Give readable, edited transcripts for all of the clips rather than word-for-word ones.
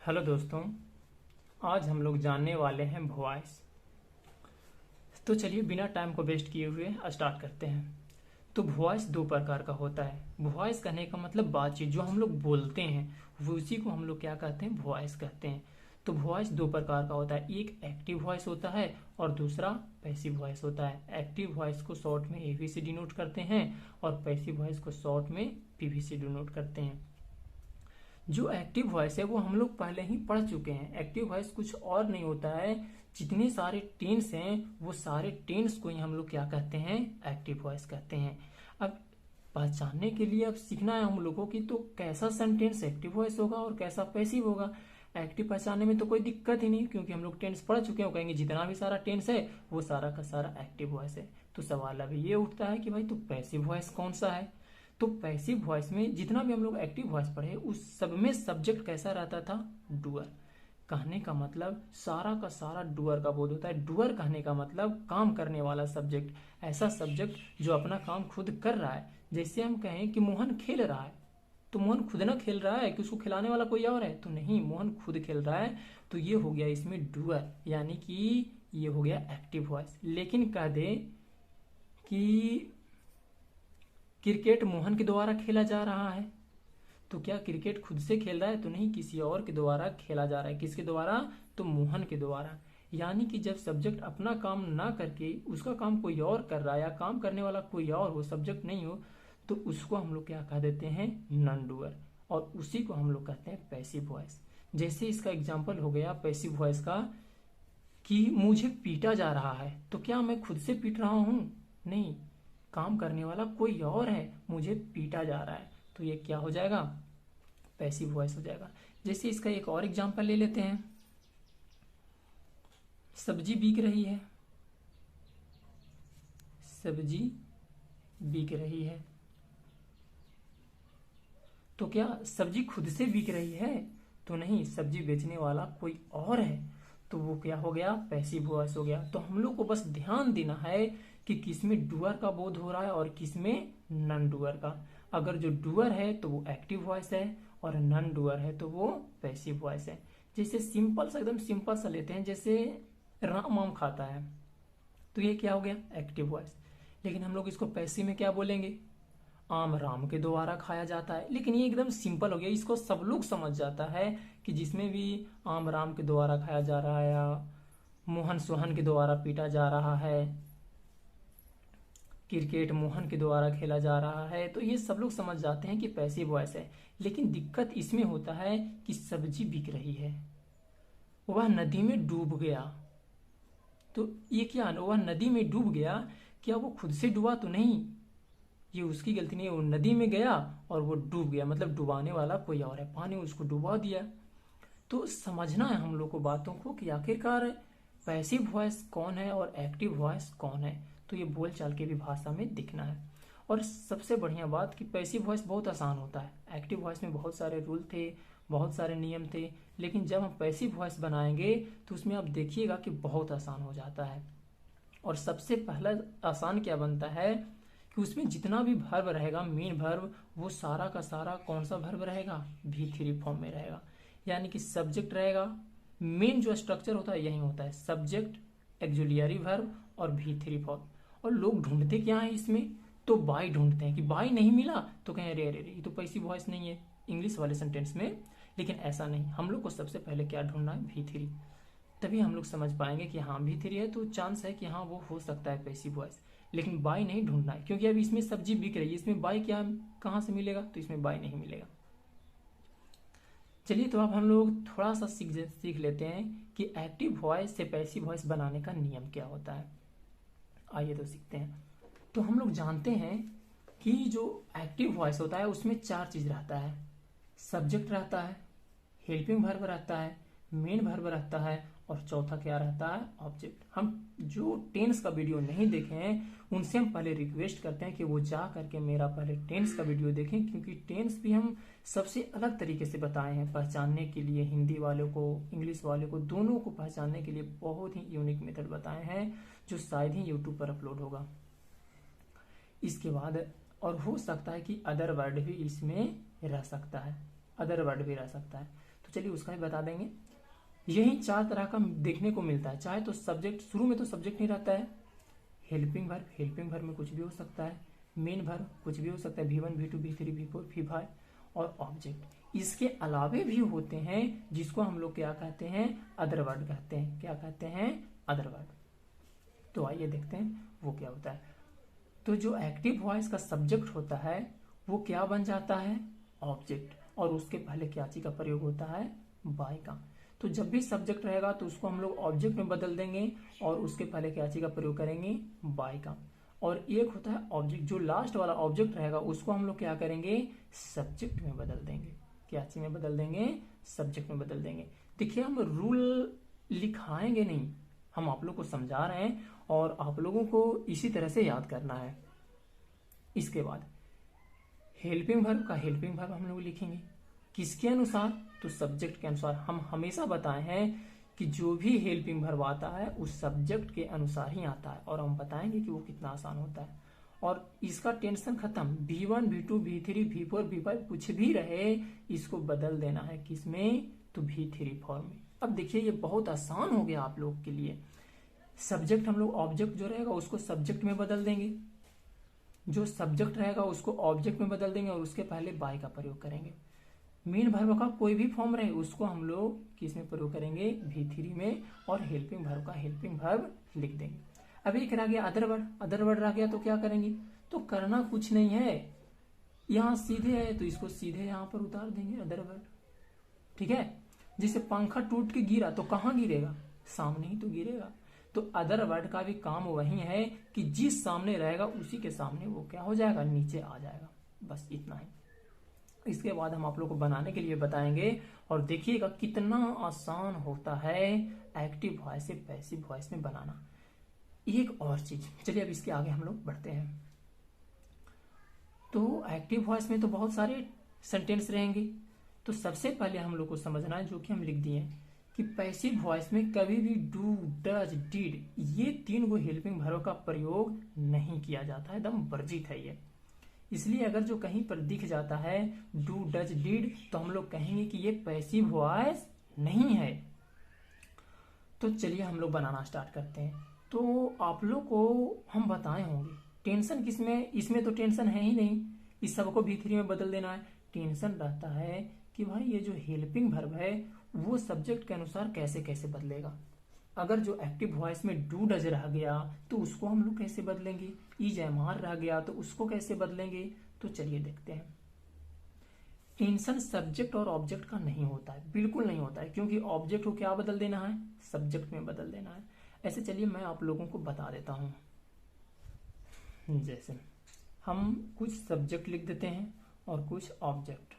Hello दोस्तों, आज हम लोग जानने वाले हैं वॉइस। तो चलिए बिना टाइम को वेस्ट किए हुए स्टार्ट करते हैं। तो वॉइस दो प्रकार का होता है। वॉइस कहने का मतलब बातचीत, जो हम लोग बोलते हैं वो उसी को हम लोग क्या कहते हैं, वॉइस कहते हैं। तो वॉइस दो प्रकार का होता है, एक एक्टिव वॉइस होता है और दूसरा पैसिव वॉइस होता है। एक्टिव वॉइस को शॉर्ट में एवी से डिनोट करते हैं और पैसिव वॉइस को शॉर्ट में पीवी से डिनोट करते हैं। जो एक्टिव वॉइस है वो हम लोग पहले ही पढ़ चुके हैं। एक्टिव वॉइस कुछ और नहीं होता है, जितने सारे टेंस हैं वो सारे टेंस को ही हम लोग क्या कहते हैं, एक्टिव वॉइस कहते हैं। अब पहचानने के लिए अब सीखना है हम लोगों की, तो कैसा सेंटेंस एक्टिव वॉइस होगा और कैसा पैसिव होगा। एक्टिव पहचानने में तो कोई दिक्कत ही नहीं, क्योंकि हम लोग टेंस पढ़ चुके हैं। वो कहेंगे जितना भी सारा टेंस है वो सारा का सारा एक्टिव वॉइस है। तो सवाल अभी ये उठता है कि भाई तो पैसिव वॉइस कौन सा है। तो पैसिव वॉइस में जितना भी हम लोग एक्टिव वॉइस पढ़े उस सब में सब्जेक्ट कैसा रहता था, डूअर। कहने का मतलब सारा का सारा डूअर का बोध होता है। डूअर कहने का मतलब काम करने वाला सब्जेक्ट, ऐसा सब्जेक्ट जो अपना काम खुद कर रहा है। जैसे हम कहें कि मोहन खेल रहा है, तो मोहन खुद ना खेल रहा है कि उसको खिलाने वाला कोई और है, तो नहीं, मोहन खुद खेल रहा है। तो ये हो गया इसमें डूअर, यानी कि ये हो गया एक्टिव वॉइस। लेकिन कह दे कि क्रिकेट मोहन के द्वारा खेला जा रहा है, तो क्या क्रिकेट खुद से खेल रहा है, तो नहीं, किसी और के द्वारा खेला जा रहा है। किसके द्वारा, तो मोहन के द्वारा। यानी कि जब सब्जेक्ट अपना काम ना करके उसका काम कोई और कर रहा है, या काम करने वाला कोई और हो, सब्जेक्ट नहीं हो, तो उसको हम लोग क्या कह देते हैं, नॉन डूअर। और उसी को हम लोग कहते हैं पैसिव वॉइस। जैसे इसका एग्जाम्पल हो गया पैसिव वॉइस का कि मुझे पीटा जा रहा है, तो क्या मैं खुद से पीट रहा हूं, नहीं, काम करने वाला कोई और है, मुझे पीटा जा रहा है। तो ये क्या हो जाएगा, पैसिव वॉइस हो जाएगा। जैसे इसका एक और एग्जांपल ले लेते हैं। सब्जी बिक रही है, सब्जी बिक रही है, तो क्या सब्जी खुद से बिक रही है, तो नहीं, सब्जी बेचने वाला कोई और है। तो वो क्या हो गया, पैसिव वॉइस हो गया। तो हम लोग को बस ध्यान देना है कि किसमें डूअर का बोध हो रहा है और किसमें नॉन डूअर का। अगर जो डूअर है तो वो एक्टिव वॉइस है, और नॉन डूअर है तो वो पैसिव वॉइस है। जैसे सिंपल सा, एकदम सिंपल सा लेते हैं, जैसे राम आम खाता है, तो ये क्या हो गया, एक्टिव वॉइस। लेकिन हम लोग इसको पैसिव में क्या बोलेंगे, आम राम के द्वारा खाया जाता है। लेकिन ये एकदम सिंपल हो गया, इसको सब लोग समझ जाता है कि जिसमें भी आम राम के द्वारा खाया जा रहा है, या मोहन सोहन के द्वारा पीटा जा रहा है, क्रिकेट मोहन के द्वारा खेला जा रहा है, तो ये सब लोग समझ जाते हैं कि पैसिव वॉइस है। लेकिन दिक्कत इसमें होता है कि सब्जी बिक रही है, वह नदी में डूब गया। तो ये क्या, वह नदी में डूब गया, क्या वो खुद से डूबा, तो नहीं, ये उसकी गलती नहीं है। वो नदी में गया और वो डूब गया, मतलब डुबाने वाला कोई और है, पानी उसको डुबा दिया। तो समझना है हम लोग को बातों को कि आखिरकार पैसिव वॉइस कौन है और एक्टिव वॉइस कौन है। तो ये बोल चाल के भी भाषा में दिखना है। और सबसे बढ़िया बात कि पैसिव वॉइस बहुत आसान होता है। एक्टिव वॉइस में बहुत सारे रूल थे, बहुत सारे नियम थे, लेकिन जब हम पैसिव वॉइस बनाएंगे तो उसमें आप देखिएगा कि बहुत आसान हो जाता है। और सबसे पहला आसान क्या बनता है कि उसमें जितना भी वर्ब रहेगा, मेन वर्ब, वो सारा का सारा कौन सा वर्ब रहेगा, V3 फॉर्म में रहेगा। यानी कि सब्जेक्ट रहेगा, मेन जो स्ट्रक्चर होता है यही होता है, सब्जेक्ट, एक्जुलियरी वर्ब और V3 फॉर्म। और लोग ढूंढते क्या है इसमें, तो बाय ढूंढते हैं कि बाय नहीं मिला तो कहें अरे अरे अरे, ये तो पैसिव वॉइस नहीं है इंग्लिश वाले सेंटेंस में। लेकिन ऐसा नहीं, हम लोग को सबसे पहले क्या ढूंढना है, V3। तभी हम लोग समझ पाएंगे कि हाँ V3 है, तो चांस है कि हाँ वो हो सकता है पैसिव वॉइस। लेकिन बाय नहीं ढूंढना है, क्योंकि अब इसमें सब्जी बिक रही है, इसमें बाय क्या, कहाँ से मिलेगा, तो इसमें बाय नहीं मिलेगा। चलिए तो अब हम लोग थोड़ा सा सीख लेते हैं कि एक्टिव वॉइस से पैसिव वॉइस बनाने का नियम क्या होता है। आइए तो सीखते हैं। तो हम लोग जानते हैं कि जो एक्टिव वॉइस होता है उसमें चार चीज रहता है, सब्जेक्ट रहता है, हेल्पिंग वर्ब रहता है, मेन वर्ब रहता है, और चौथा क्या रहता है, ऑब्जेक्ट। हम जो टेंस का वीडियो नहीं देखे हैं उनसे हम पहले रिक्वेस्ट करते हैं कि वो जा करके मेरा पहले टेंस का वीडियो देखें, क्योंकि टेंस भी हम सबसे अलग तरीके से बताए हैं पहचानने के लिए। हिंदी वालों को, इंग्लिश वालों को, दोनों को पहचानने के लिए बहुत ही यूनिक मेथड बताए हैं, जो शायद ही यूट्यूब पर अपलोड होगा। इसके बाद और हो सकता है कि अदर वर्ड भी इसमें रह सकता है, अदर वर्ड भी रह सकता है। तो तो चलिए उसका भी बता देंगे। यही 4 तरह का देखने को मिलता है। चाहे तो सब्जेक्ट, शुरू में तो सब्जेक्ट नहीं रहता है। हेल्पिंग वर्ब में कुछ भी हो सकता है। मेन वर्ब कुछ भी हो सकता है, V1 V2 V3 V4 V5 और ऑब्जेक्ट। इसके अलावे भी होते हैं जिसको हम लोग क्या कहते हैं, अदर वर्ड कहते हैं। क्या कहते हैं, अदर वर्ड। तो आइए देखते हैं वो क्या होता है। तो जो एक्टिव वॉइस का सब्जेक्ट होता है वो क्या बन जाता है, ऑब्जेक्ट। और उसके पहले क्या चीज का प्रयोग होता है, बाय का। तो जब भी सब्जेक्ट रहेगा तो उसको हम लोग ऑब्जेक्ट में बदल देंगे और उसके पहले क्या चीज का प्रयोग करेंगे, बाय का। और एक होता है ऑब्जेक्ट, जो लास्ट वाला ऑब्जेक्ट रहेगा उसको हम लोग क्या करेंगे, सब्जेक्ट में बदल देंगे। क्या चीज में बदल देंगे, सब्जेक्ट में बदल देंगे। देखिए हम रूल लिखाएंगे नहीं, हम आप लोग को समझा रहे हैं और आप लोगों को इसी तरह से याद करना है। इसके बाद हेल्पिंग वर्ब का हेल्पिंग वर्ब हम लोग लिखेंगे किसके अनुसार, तो सब्जेक्ट के अनुसार। हम हमेशा बताए हैं कि जो भी हेल्पिंग वर्ब आता है उस सब्जेक्ट के अनुसार ही आता है, और हम बताएंगे कि वो कितना आसान होता है। और इसका टेंशन खत्म, V1 V2 V3 V4 V5 कुछ भी रहे, इसको बदल देना है किसमें, तो V3 फॉर्म में। अब देखिए ये बहुत आसान हो गया आप लोग के लिए। सब्जेक्ट हम लोग ऑब्जेक्ट जो रहेगा उसको सब्जेक्ट में बदल देंगे, जो सब्जेक्ट रहेगा उसको ऑब्जेक्ट में बदल देंगे और उसके पहले बाय का प्रयोग करेंगे। मेन वर्ब का कोई भी फॉर्म रहे उसको हम लोग किस में प्रयोग करेंगे, V3 में, और हेल्पिंग वर्ब का हेल्पिंग वर्ब लिख देंगे। अब एक रह गया अदर वर्ड। अदर वर्ड रह गया तो क्या करेंगे, तो करना कुछ नहीं है, यहाँ सीधे है तो इसको सीधे यहाँ पर उतार देंगे अदर वर्ड। ठीक है, जैसे पंखा टूट के गिरा तो कहाँ गिरेगा, सामने ही तो गिरेगा। तो अदर वर्ड का भी काम वही है कि जिस सामने रहेगा उसी के सामने वो क्या हो जाएगा, नीचे आ जाएगा। बस इतना ही। इसके बाद हम आप लोग को बनाने के लिए बताएंगे और देखिएगा कितना आसान होता है एक्टिव वॉइस से पैसिव वॉइस में बनाना। एक और चीज, चलिए अब इसके आगे हम लोग बढ़ते हैं। तो एक्टिव वॉइस में तो बहुत सारे सेंटेंस रहेंगे। तो सबसे पहले हम लोग को समझना है, जो कि हम लिख दिए, कि पैसिव वॉइस में कभी भी डू, डज, डिड ये 3 गो हेल्पिंग वर्ब का प्रयोग नहीं किया जाता है, एकदम वर्जित है ये। इसलिए अगर जो कहीं पर दिख जाता है डू, डज, डिड तो हम लोग कहेंगे कि ये पैसिव वॉइस नहीं है। तो चलिए हम लोग बनाना स्टार्ट करते हैं। तो आप लोग को हम बताए होंगे टेंशन किसमें, इसमें तो टेंशन है ही नहीं, इस सबको V3 में बदल देना है। टेंशन रहता है कि भाई ये जो हेल्पिंग वर्ब है वो सब्जेक्ट के अनुसार कैसे कैसे बदलेगा। अगर जो एक्टिव वॉइस में डू डज रह गया तो उसको हम लोग कैसे बदलेंगे, इज एम आर रह गया तो उसको कैसे बदलेंगे। तो चलिए देखते हैं। टेंशन सब्जेक्ट और ऑब्जेक्ट का नहीं होता है, बिल्कुल नहीं होता है, क्योंकि ऑब्जेक्ट को क्या बदल देना है, सब्जेक्ट में बदल देना है। ऐसे चलिए मैं आप लोगों को बता देता हूं। जैसे हम कुछ सब्जेक्ट लिख देते हैं और कुछ ऑब्जेक्ट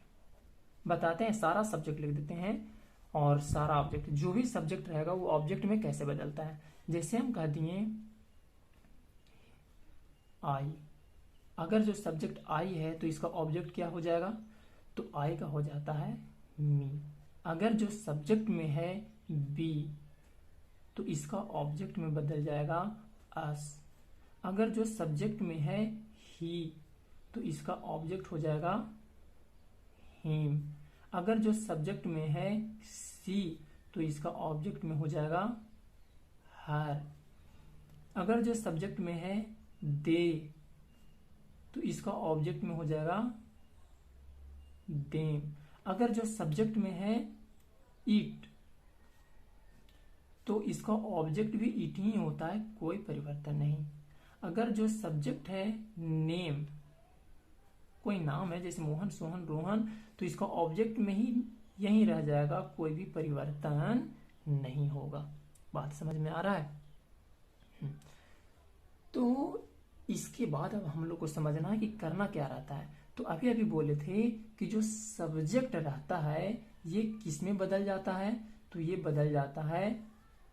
बताते हैं, सारा सब्जेक्ट लिख देते हैं और सारा ऑब्जेक्ट, जो भी सब्जेक्ट रहेगा वो ऑब्जेक्ट में कैसे बदलता है। जैसे हम कह दिए आई, अगर जो सब्जेक्ट आई है तो इसका ऑब्जेक्ट क्या हो जाएगा, तो आई का हो जाता है मी। अगर जो सब्जेक्ट में है बी तो इसका ऑब्जेक्ट में बदल जाएगा अस। अगर जो सब्जेक्ट में है ही तो इसका ऑब्जेक्ट हो जाएगा हिम। अगर जो सब्जेक्ट में है सी तो इसका ऑब्जेक्ट में हो जाएगा हर। अगर जो सब्जेक्ट में है दे तो इसका ऑब्जेक्ट में हो जाएगा देम। अगर जो सब्जेक्ट में है इट तो इसका ऑब्जेक्ट भी इट ही होता है, कोई परिवर्तन नहीं। अगर जो सब्जेक्ट है नेम, कोई नाम है जैसे मोहन, सोहन, रोहन, तो इसका ऑब्जेक्ट में ही यही रह जाएगा, कोई भी परिवर्तन नहीं होगा। बात समझ में आ रहा है। तो इसके बाद अब हम लोग को समझना है कि करना क्या रहता है। तो अभी अभी बोले थे कि जो सब्जेक्ट रहता है ये किस में बदल जाता है, तो ये बदल जाता है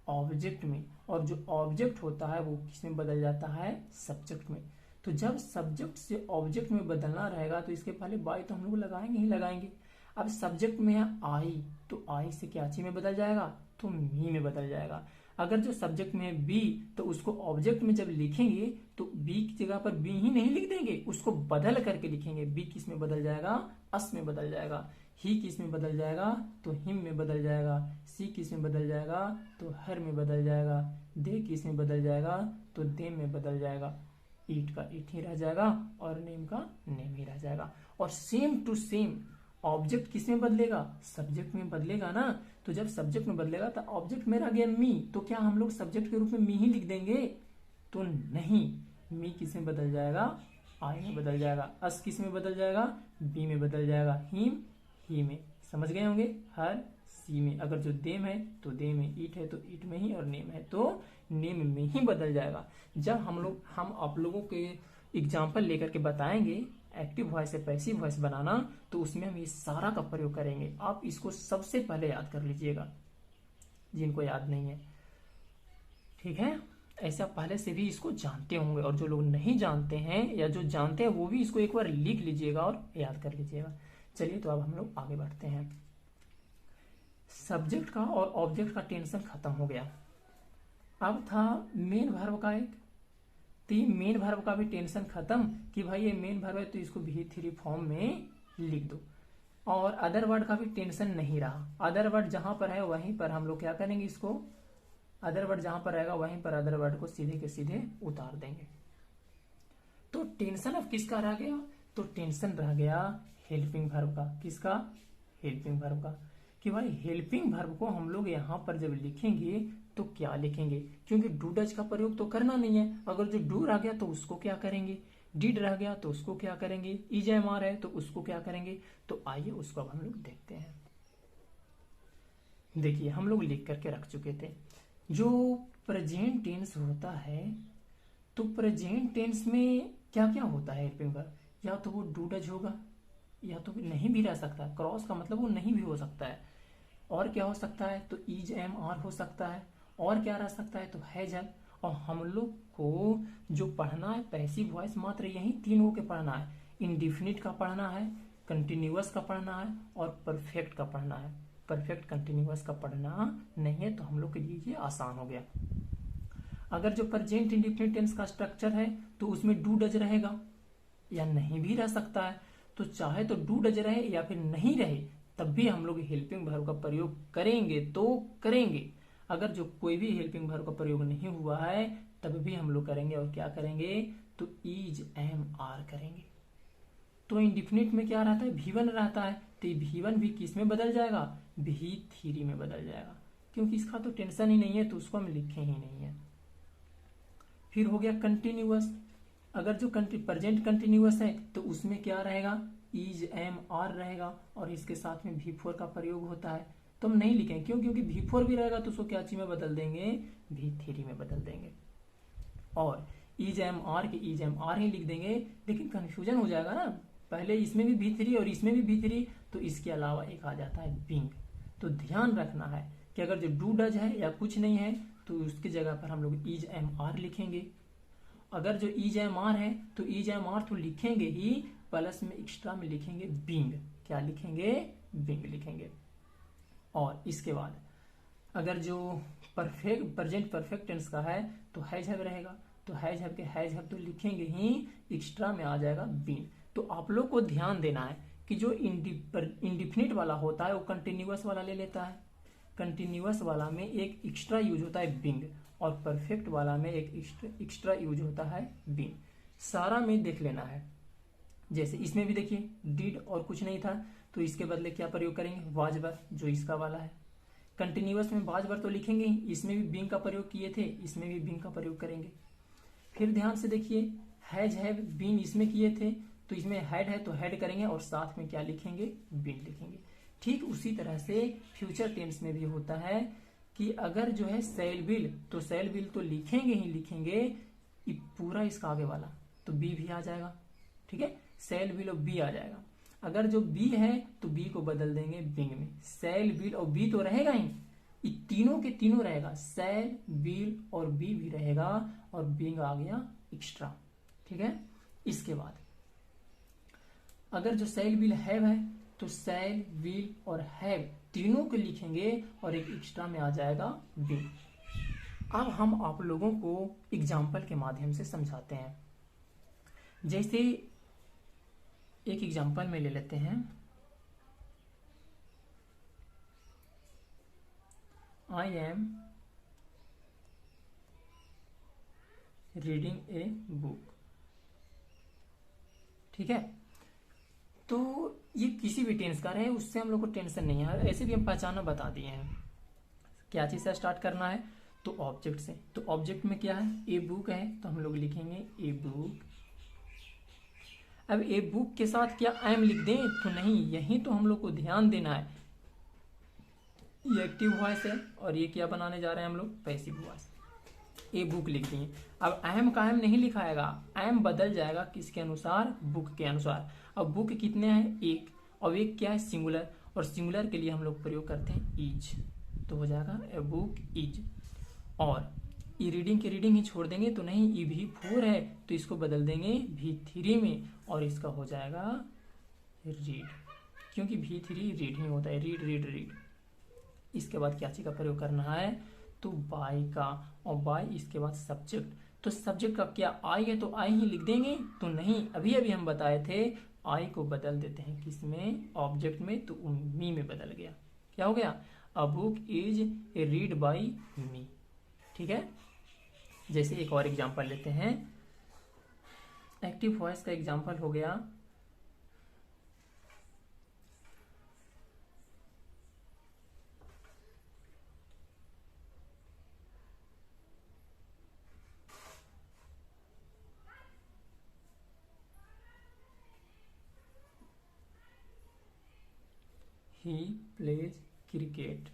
ऑब्जेक्ट में, और जो ऑब्जेक्ट होता है वो किस में बदल जाता है, सब्जेक्ट में। तो जब सब्जेक्ट से ऑब्जेक्ट में बदलना रहेगा तो इसके पहले बाय तो हम लोग लगाएंगे ही लगाएंगे। अब सब्जेक्ट में है आई तो आई से क्या चीज में बदल जाएगा, तो मी में बदल जाएगा। अगर जो सब्जेक्ट में है बी तो उसको ऑब्जेक्ट में जब लिखेंगे तो बी की जगह पर बी ही नहीं लिख देंगे, उसको बदल करके लिखेंगे। बी किस में बदल जाएगा, अस में बदल जाएगा। ही किस में बदल जाएगा तो हिम में बदल जाएगा, सी किस में बदल जाएगा तो हर में बदल जाएगा, दे किस में बदल जाएगा तो देम में बदल जाएगा, ईट का ईट ही रह जाएगा और नेम का नेम ही रह जाएगा। और सेम टू सेम ऑब्जेक्ट किस में बदलेगा, सब्जेक्ट में बदलेगा ना। तो जब सब्जेक्ट में बदलेगा तो ऑब्जेक्ट में रह गया मी, तो क्या हम लोग सब्जेक्ट के रूप में मी ही लिख देंगे, तो नहीं, मी किस में बदल जाएगा आई में बदल जाएगा, अस किस में बदल जाएगा बी में बदल जाएगा, हिम ही में, समझ गए होंगे, हर सी में, अगर जो देम है तो दे में, ईट है तो ईट में ही, और नेम है तो नेम में ही बदल जाएगा। जब हम आप लोगों के एग्जाम्पल लेकर के बताएंगे एक्टिव वॉइस से पैसिव वॉइस बनाना, तो उसमें हम ये सारा का प्रयोग करेंगे। आप इसको सबसे पहले याद कर लीजिएगा जिनको याद नहीं है, ठीक है। ऐसा पहले से भी इसको जानते होंगे, और जो लोग नहीं जानते हैं या जो जानते हैं वो भी इसको एक बार लिख लीजिएगा और याद कर लीजिएगा। चलिए तो अब हम लोग आगे बढ़ते हैं। सब्जेक्ट का और ऑब्जेक्ट का टेंशन खत्म हो गया। अब था मेन वर्ब का एक, तो ये मेन वर्ब का भी टेंशन खत्म कि भाई ये मेन वर्ब है तो इसको V3 फॉर्म में लिख दो। और अदर वर्ड का भी टेंशन नहीं रहा, अदर वर्ड जहां पर है वहीं पर हम लोग क्या करेंगे, इसको अदर वर्ड जहां पर रहेगा वहीं पर अदर वर्ड को सीधे के सीधे उतार देंगे। तो टेंशन अब किसका रह गया, तो टेंशन रह गया हेल्पिंग वर्ब का। किसका, हेल्पिंग वर्ब का। कि भाई हेल्पिंग वर्ब को हम लोग यहाँ पर जब लिखेंगे तो क्या लिखेंगे, क्योंकि डू डज का प्रयोग तो करना नहीं है। अगर जो डू रह गया तो उसको क्या करेंगे, डिड रह गया तो उसको क्या करेंगे, इज एम आर है तो उसको क्या करेंगे। तो आइए उसको अब हम लोग देखते हैं। देखिए हम लोग लिख करके रख चुके थे। जो प्रेजेंट टेंस होता है, तो प्रेजेंट टेंस में क्या क्या होता है हेल्पिंग वर्ब, या तो वो डू डज होगा, या तो नहीं भी रह सकता है, क्रॉस का मतलब वो नहीं भी हो सकता है। और क्या हो सकता है, तो इज एम आर हो सकता है। और क्या रह सकता है, तो हैज है। और हम लोग को जो पढ़ना है पैसिव वॉइस मात्र यही तीनों के पढ़ना है। इंडिफिनिट का पढ़ना है, कंटिन्यूअस का पढ़ना है और परफेक्ट का पढ़ना है। परफेक्ट कंटिन्यूअस का पढ़ना नहीं है तो हम लोग के लिए ये आसान हो गया। अगर जो प्रेजेंट इंडिफिनिट टेंस का स्ट्रक्चर है तो उसमें डू डज रहेगा या नहीं भी रह सकता है। तो चाहे तो डू डज रहे या फिर नहीं रहे तब भी हम लोग हेल्पिंग वर्ब का प्रयोग करेंगे तो करेंगे। अगर जो कोई भी हेल्पिंग वर्ब का प्रयोग नहीं हुआ है तब भी हम लोग करेंगे। और क्या करेंगे, तो इज एम आर करेंगे। तो इंडिफिनिट में क्या रहता है, V1 रहता है, तो V1 भी किस में बदल जाएगा, V3 में बदल जाएगा। क्योंकि इसका तो टेंशन ही नहीं है तो उसको हम लिखे ही नहीं है। फिर हो गया कंटिन्यूअस। अगर जो प्रेजेंट कंटिन्यूअस है तो उसमें क्या रहेगा, इज एम आर रहेगा और इसके साथ में V4 का प्रयोग होता है। तो हम नहीं लिखेंगे, क्यों, क्योंकि V4 भी रहेगा तो उसको क्या चीज में बदल देंगे, V3 में बदल देंगे। और इज एम आर के इज एम आर ही लिख देंगे, लेकिन कंफ्यूजन हो जाएगा ना, पहले इसमें भी V3 और इसमें भी V3, तो इसके अलावा एक आ जाता है बिंग। तो ध्यान रखना है कि अगर जो डू डज है या कुछ नहीं है तो उसकी जगह पर हम लोग इज एम आर लिखेंगे। अगर जो इज एम आर है तो इज एम आर तो लिखेंगे ही, प्लस में एक्स्ट्रा में लिखेंगे बिंग। क्या लिखेंगे, बिंग लिखेंगे। और इसके बाद अगर जो प्रेजेंट परफेक्ट टेंस का है तो हैज हैव रहेगा, तो हैज हैव के हैज हैव तो लिखेंगे ही, एक्स्ट्रा में आ जाएगा बीन। तो आप लोग को ध्यान देना है कि जो इंडिफिनिट वाला होता है वो कंटिन्यूअस वाला ले लेता है, कंटिन्यूअस वाला में एक एक्स्ट्रा यूज होता है बिंग, और परफेक्ट वाला में एक एक्स्ट्रा यूज होता है बीन। सारा में देख लेना है। जैसे इसमें भी देखिए डिड और कुछ नहीं था तो इसके बदले क्या प्रयोग करेंगे, वाज वर, जो इसका वाला है। कंटिन्यूअस में वाज वर तो लिखेंगे, इसमें भी बिंग का प्रयोग किए थे, इसमें भी बिंग का प्रयोग करेंगे। फिर ध्यान से देखिए हैज हैव बीन इसमें किए थे तो इसमें हैड है तो हैड करेंगे और साथ में क्या लिखेंगे, बीन लिखेंगे। ठीक उसी तरह से फ्यूचर टेंस में भी होता है कि अगर जो है सेल बिल तो सेल बिल तो लिखेंगे ही लिखेंगे, पूरा इसका आगे वाला तो बी भी आ जाएगा। ठीक है, सेल बिल और बी आ जाएगा। अगर जो बी है तो बी को बदल देंगे बिंग में। सेल बिल और बी तो रहेगा ही, ये तीनों के तीनों रहेगा, सेल बिल और बी भी रहेगा और बिंग आ गया एक्स्ट्रा। ठीक है, इसके बाद अगर जो सेल बिल हैव है तो सेल विल और हैव तीनों को लिखेंगे और एक एक्स्ट्रा में आ जाएगा बिंग। अब हम आप लोगों को एग्जाम्पल के माध्यम से समझाते हैं। जैसे एक एग्जाम्पल में ले लेते हैं, I am reading a book. ठीक है, तो ये किसी भी टेंस का रहे, उससे हम लोग को टेंशन नहीं है। ऐसे भी हम पहचाना बता दिए हैं। क्या चीज से स्टार्ट करना है, तो ऑब्जेक्ट से। तो ऑब्जेक्ट में क्या है, ए बुक है, तो हम लोग लिखेंगे ए बुक। अब ए बुक के साथ क्या एम लिख दें, तो नहीं, यही तो हम लोग को ध्यान देना है। ये एक्टिव वॉइस है और ये क्या बनाने जा रहे हैं हम लोग, पैसिव वॉइस। ए बुक लिख दिए। अब एम का एम नहीं लिखाएगा, एम बदल जाएगा किसके अनुसार, बुक के अनुसार। अब बुक कितने हैं, एक, और एक क्या है, सिंगुलर, और सिंगुलर के लिए हम लोग प्रयोग करते हैं इज, तो हो जाएगा ए बुक इज। और ई रीडिंग की रीडिंग ही छोड़ देंगे तो नहीं, ई भी 4 है तो इसको बदल देंगे V3 में, और इसका हो जाएगा रीड, क्योंकि V3 रीड ही होता है, रीड रीड रीड। इसके बाद क्या चीज का प्रयोग करना है, तो बाय का, और बाय इसके बाद सब्जेक्ट। तो सब्जेक्ट का क्या आई है, तो आई ही लिख देंगे, तो नहीं, अभी अभी हम बताए थे आई को बदल देते हैं किसमें, ऑब्जेक्ट में, तो मी में बदल गया। क्या हो गया, a book is a read by me. ठीक है, जैसे एक और एग्जांपल लेते हैं। एक्टिव वॉइस का एग्जांपल हो गया, ही प्लेज क्रिकेट।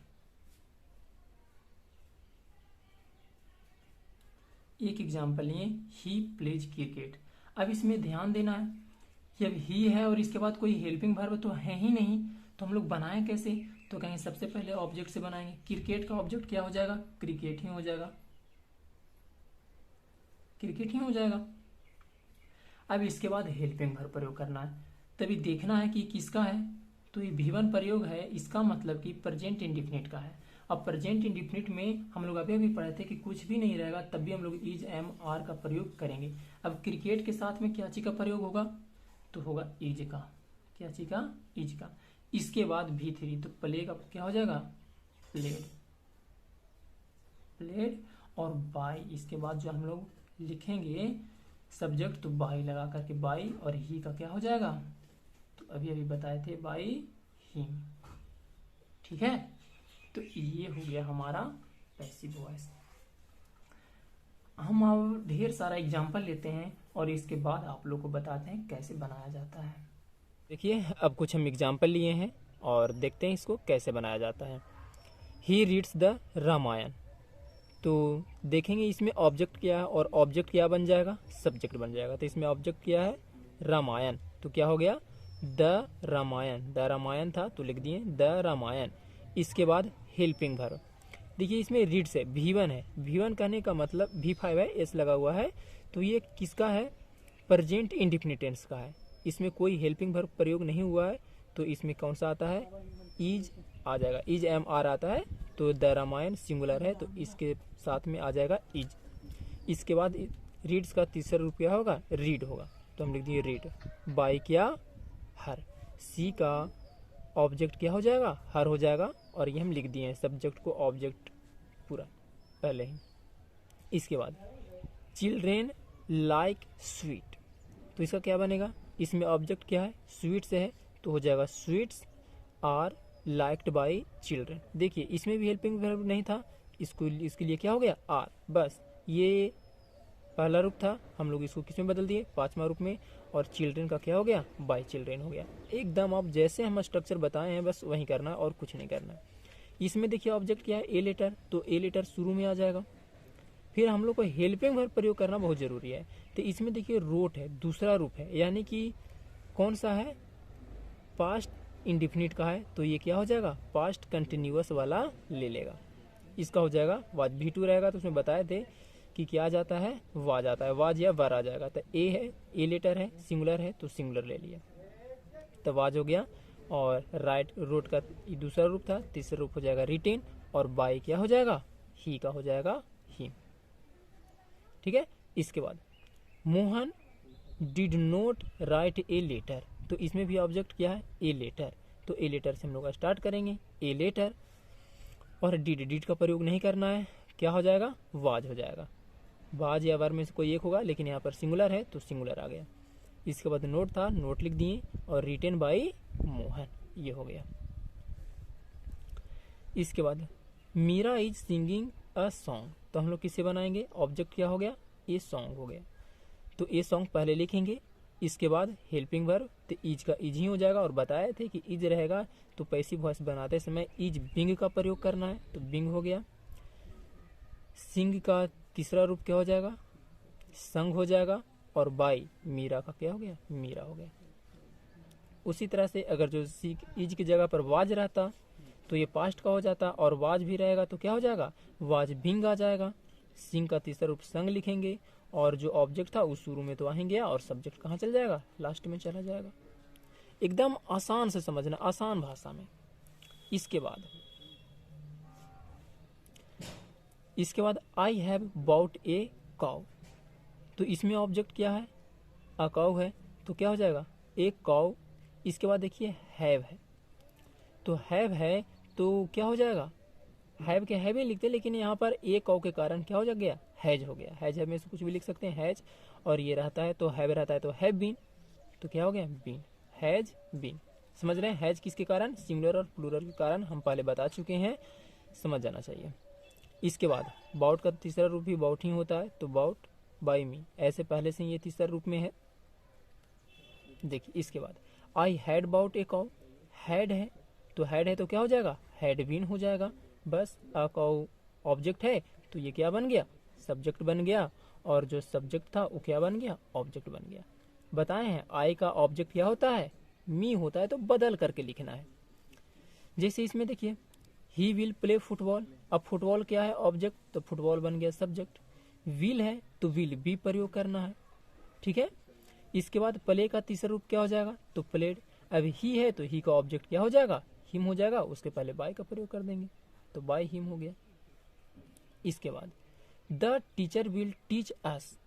एक एग्जाम्पल लिए, ही प्लेज क्रिकेट। अब इसमें ध्यान देना है, जब ही है और इसके बाद कोई हेल्पिंग वर्ब तो है ही नहीं, तो हम लोग बनाएं कैसे, तो कहेंगे सबसे पहले ऑब्जेक्ट से बनाएंगे। क्रिकेट का ऑब्जेक्ट क्या हो जाएगा, क्रिकेट ही हो जाएगा, क्रिकेट ही हो जाएगा। अब इसके बाद हेल्पिंग वर्ब प्रयोग करना है, तभी देखना है कि किसका है, तो ये V1 प्रयोग है, इसका मतलब कि प्रेजेंट इंडिफिनिट का है। अब प्रेजेंट इंडिफिनिट में हम लोग अभी पढ़े थे कि कुछ भी नहीं रहेगा, तब भी हम लोग इज एम आर का प्रयोग करेंगे। अब क्रिकेट के साथ में क्या चीज का प्रयोग होगा, तो होगा इज का, क्या चीज का, इज का। इसके बाद V3, तो प्ले का क्या हो जाएगा, प्लेड, प्लेड, और बाय, इसके बाद जो हम लोग लिखेंगे सब्जेक्ट, तो बाय लगा करके बाय, और ही का क्या हो जाएगा, तो अभी अभी बताए थे बाय हिम। ठीक है, तो ये हो गया हमारा पैसिव वॉइस। हम अब ढेर सारा एग्जांपल लेते हैं और इसके बाद आप लोग को बताते हैं कैसे बनाया जाता है। देखिए, अब कुछ हम एग्जाम्पल लिए हैं और देखते हैं इसको कैसे बनाया जाता है। ही रीड्स द रामायण, तो देखेंगे इसमें ऑब्जेक्ट क्या है और ऑब्जेक्ट क्या बन जाएगा, सब्जेक्ट बन जाएगा। तो इसमें ऑब्जेक्ट क्या है, रामायण, तो क्या हो गया, द रामायण। द रामायण था तो लिख दिए द रामायण। इसके बाद हेल्पिंग वर्ब, देखिए इसमें रीड से V1 है, V1 कहने का मतलब V5 है, एस लगा हुआ है, तो ये किसका है, प्रेजेंट इंडिफिनिट टेंस का है। इसमें कोई हेल्पिंग वर्ब प्रयोग नहीं हुआ है, तो इसमें कौन सा आता है, इज आ जाएगा, इज एम आर आता है, तो द रामायण सिंगुलर है, तो इसके साथ में आ जाएगा इज। इसके बाद रीड्स का तीसरा रूप क्या होगा, रीड होगा, तो हम लिख दिए रीड। बाय क्या, हर। सी का ऑब्जेक्ट क्या हो जाएगा, हर हो जाएगा, और ये हम लिख दिए हैं सब्जेक्ट को ऑब्जेक्ट पूरा पहले ही। इसके बाद चिल्ड्रेन लाइक स्वीट, तो इसका क्या बनेगा, इसमें ऑब्जेक्ट क्या है, स्वीट से है, तो हो जाएगा sweets are liked by children. देखिए इसमें भी हेल्पिंग वर्ब नहीं था, इसके लिए क्या हो गया, आर, बस ये पहला रूप था, हम लोग इसको किस में बदल दिए, पांचवा रूप में, और चिल्ड्रेन का क्या हो गया, बाय चिल्ड्रेन हो गया। एकदम आप जैसे हम स्ट्रक्चर बताए हैं बस वही करना है और कुछ नहीं करना है। इसमें देखिए ऑब्जेक्ट क्या है, ए लेटर, तो ए लेटर शुरू में आ जाएगा। फिर हम लोग को हेल्पिंग वर्ब प्रयोग करना बहुत जरूरी है, तो इसमें देखिए रोट है, दूसरा रूप है, यानी कि कौन सा है, पास्ट इंडिफिनिट का है, तो ये क्या हो जाएगा, पास्ट कंटिन्यूअस वाला ले लेगा। इसका हो जाएगा वाज, V2 रहेगा, तो उसमें बताए थे कि क्या जाता है, वाज आता है, वाज या वर आ जाएगा। तो ए है, ए लेटर है, सिंगुलर है, तो सिंगुलर ले लिया, तो वाज हो गया। और राइट रोट का दूसरा रूप था, तीसरा रूप हो जाएगा रिटेन, और बाय क्या हो जाएगा, ही का हो जाएगा ही। ठीक है, इसके बाद Mohan did not write a letter, तो इसमें भी ऑब्जेक्ट क्या है, ए लेटर, तो ए लेटर से हम लोग स्टार्ट करेंगे, ए लेटर, और डिड का प्रयोग नहीं करना है, क्या हो जाएगा, वाज हो जाएगा। वाज या वर में से कोई एक होगा, लेकिन यहाँ पर सिंगुलर है तो सिंगुलर आ गया। इसके बाद नोट था, नोट लिख दिए, और रिटेन बाई मोहन, ये हो गया। इसके बाद Meera is singing a song, तो हम लोग किससे बनाएंगे, ऑब्जेक्ट क्या हो गया, ए सॉन्ग हो गया। तो ए सॉन्ग पहले लिखेंगे, इसके बाद हेल्पिंग वर्ब, तो इज का इज ही हो जाएगा, और बताए थे कि इज रहेगा तो पैसिव वॉइस बनाते समय इज बिंग का प्रयोग करना है, तो बिंग हो गया। सिंग का तीसरा रूप क्या हो जाएगा, संग हो जाएगा, और बाई मीरा का क्या हो गया, मीरा हो गया। उसी तरह से अगर जो इज की जगह पर वाज रहता तो ये पास्ट का हो जाता, और वाज भी रहेगा तो क्या हो जाएगा, वाज बिंग आ जाएगा। सिंग का तीसरा रूप संग लिखेंगे, और जो ऑब्जेक्ट था उस शुरू में तो आ गया, और सब्जेक्ट कहाँ चल जाएगा, लास्ट में चला जाएगा। एकदम आसान से समझना, आसान भाषा में। इसके बाद I have bought a cow, तो इसमें ऑब्जेक्ट क्या है, अ काउ है, तो क्या हो जाएगा, एक काउ। इसके बाद देखिए हैव है, तो हैव है तो क्या हो जाएगा, हैव के हैव ही लिखते, लेकिन यहाँ पर एक काउ के कारण क्या हो गया, हैज हो गया। हैज में से कुछ भी लिख सकते हैं, हैज, और ये रहता है तो हैव रहता है, तो हैव बीन, तो क्या हो गया, बीन, हैज बीन। समझ रहे हैं, हैज किसके कारण, सिंगुलर और प्लूरल के कारण हम पहले बता चुके हैं, समझ जाना चाहिए। इसके बाद बाउट का तीसरा रूप भी बाउट ही होता है, तो बाउट बाई मी, ऐसे पहले से ये तीसरा रूप में है। देखिए इसके बाद I had bought a cow, had है तो हैड है तो क्या हो जाएगा, हैड बीन हो जाएगा। बस अ काउ ऑब्जेक्ट है तो ये क्या बन गया, सब्जेक्ट बन गया, और जो सब्जेक्ट था वो क्या बन गया, ऑब्जेक्ट बन गया। बताए हैं आई का ऑब्जेक्ट क्या होता है, मी होता है, तो बदल करके लिखना है। जैसे इसमें देखिए ही विल प्ले फुटबॉल, अब फुटबॉल क्या है, ऑब्जेक्ट, तो फुटबॉल बन गया सब्जेक्ट। विल है तो विल बी प्रयोग करना है, ठीक है। इसके बाद प्ले का तीसरा रूप क्या हो जाएगा, तो प्लेड। अब ही है तो ही का ऑब्जेक्ट क्या हो जाएगा, हिम हो जाएगा, उसके पहले बाय का प्रयोग कर देंगे, तो बाय हिम हो गया। इसके बाद the teacher will teach us,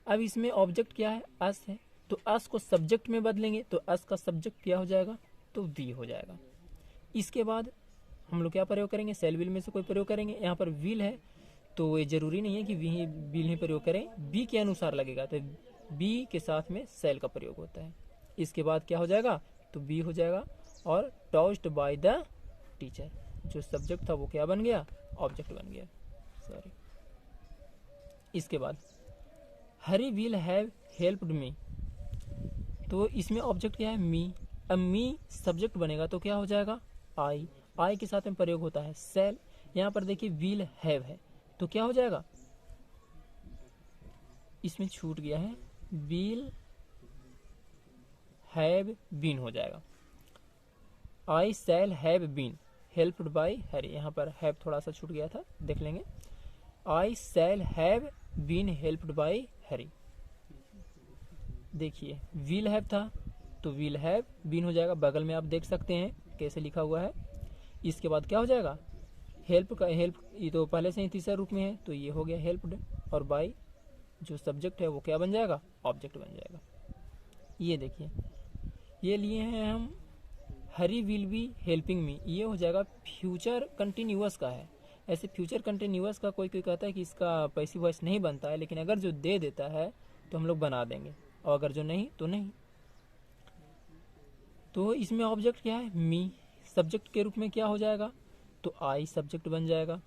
अब इसमें ऑब्जेक्ट क्या है, अस है, तो अस को सब्जेक्ट में बदलेंगे, तो अस का सब्जेक्ट क्या हो जाएगा, तो वी हो जाएगा। इसके बाद हम लोग क्या प्रयोग करेंगे, सेल विल में से कोई प्रयोग करेंगे। यहाँ पर विल है तो ये जरूरी नहीं है कि विल ही प्रयोग करें, बी के अनुसार लगेगा, तो बी के साथ में सेल का प्रयोग होता है। इसके बाद क्या हो जाएगा, तो बी हो जाएगा, और टॉस्ड बाय द टीचर, जो सब्जेक्ट था वो क्या बन गया, ऑब्जेक्ट बन गया, सॉरी। इसके बाद हरी विल हैव हेल्प्ड मी, तो इसमें ऑब्जेक्ट क्या है, मी। अब मी सब्जेक्ट बनेगा तो क्या हो जाएगा, आई, आई के साथ में प्रयोग होता है सेल। यहाँ पर देखिए विल हैव है तो क्या हो जाएगा, इसमें छूट गया है, विल हैव बीन हो जाएगा। I shall have been helped by Harry, यहाँ पर हैव थोड़ा सा छूट गया था, देख लेंगे। I shall have been helped by Harry, देखिए विल हैव था तो विल हैव बीन हो जाएगा, बगल में आप देख सकते हैं कैसे लिखा हुआ है। इसके बाद क्या हो जाएगा, हेल्प का हेल्प, ये तो पहले से ही तीसरा रूप में है तो ये हो गया हेल्प्ड, और बाय जो सब्जेक्ट है वो क्या बन जाएगा, ऑब्जेक्ट बन जाएगा। ये देखिए ये लिए हैं हम हरी विल बी हेल्पिंग मी, ये हो जाएगा फ्यूचर कंटिन्यूअस का है। ऐसे फ्यूचर कंटिन्यूअस का कोई कोई कहता है कि इसका पैसिव वॉइस नहीं बनता है, लेकिन अगर जो दे देता है तो हम लोग बना देंगे, और अगर जो नहीं तो नहीं। तो इसमें ऑब्जेक्ट क्या है, मी, सब्जेक्ट के रूप में क्या हो जाएगा, तो आई सब्जेक्ट बन जाएगा।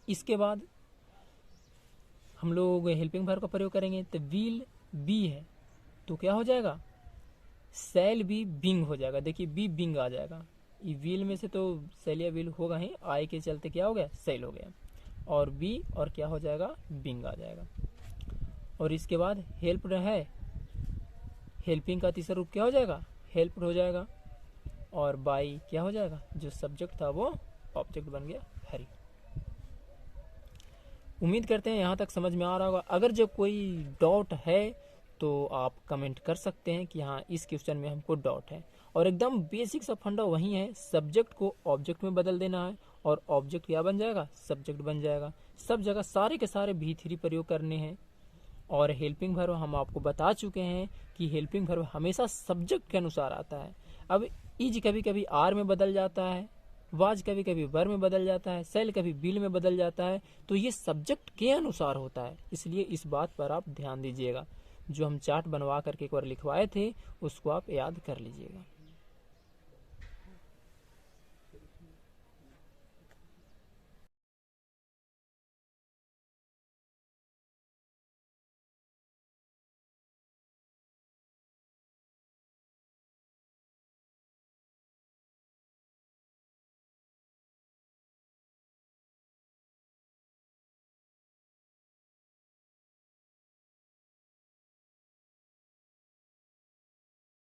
इसके बाद हम लोग हेल्पिंग वर्ब का प्रयोग करेंगे, तो विल बी है तो क्या हो जाएगा, सेल बी बिंग हो जाएगा। देखिए बी बिंग आ जाएगा, ये विल में से तो सेल या विल होगा ही, आई के चलते क्या हो गया, सेल हो गया, और बी और क्या हो जाएगा, बिंग आ जाएगा। और इसके बाद हेल्प है, हेल्पिंग का तीसरा रूप क्या हो जाएगा, हेल्प हो जाएगा, और बाई क्या हो जाएगा, जो सब्जेक्ट था वो ऑब्जेक्ट बन गया हरी। उम्मीद करते हैं यहाँ तक समझ में आ रहा होगा। अगर जो कोई डाउट है तो आप कमेंट कर सकते हैं कि हाँ इस क्वेश्चन में हमको डाउट है, और एकदम बेसिक सा फंडा वही है, सब्जेक्ट को ऑब्जेक्ट में बदल देना है, और ऑब्जेक्ट क्या बन जाएगा, सब्जेक्ट बन जाएगा। सब जगह सारे के सारे भी3 प्रयोग करने हैं। और हेल्पिंग वर्ब हम आपको बता चुके हैं कि हेल्पिंग वर्ब हमेशा सब्जेक्ट के अनुसार आता है। अब इज कभी कभी आर में बदल जाता है, वाज कभी कभी वर में बदल जाता है, सेल कभी बिल में बदल जाता है, तो ये सब्जेक्ट के अनुसार होता है। इसलिए इस बात पर आप ध्यान दीजिएगा। जो हम चार्ट बनवा करके एक बार लिखवाए थे उसको आप याद कर लीजिएगा।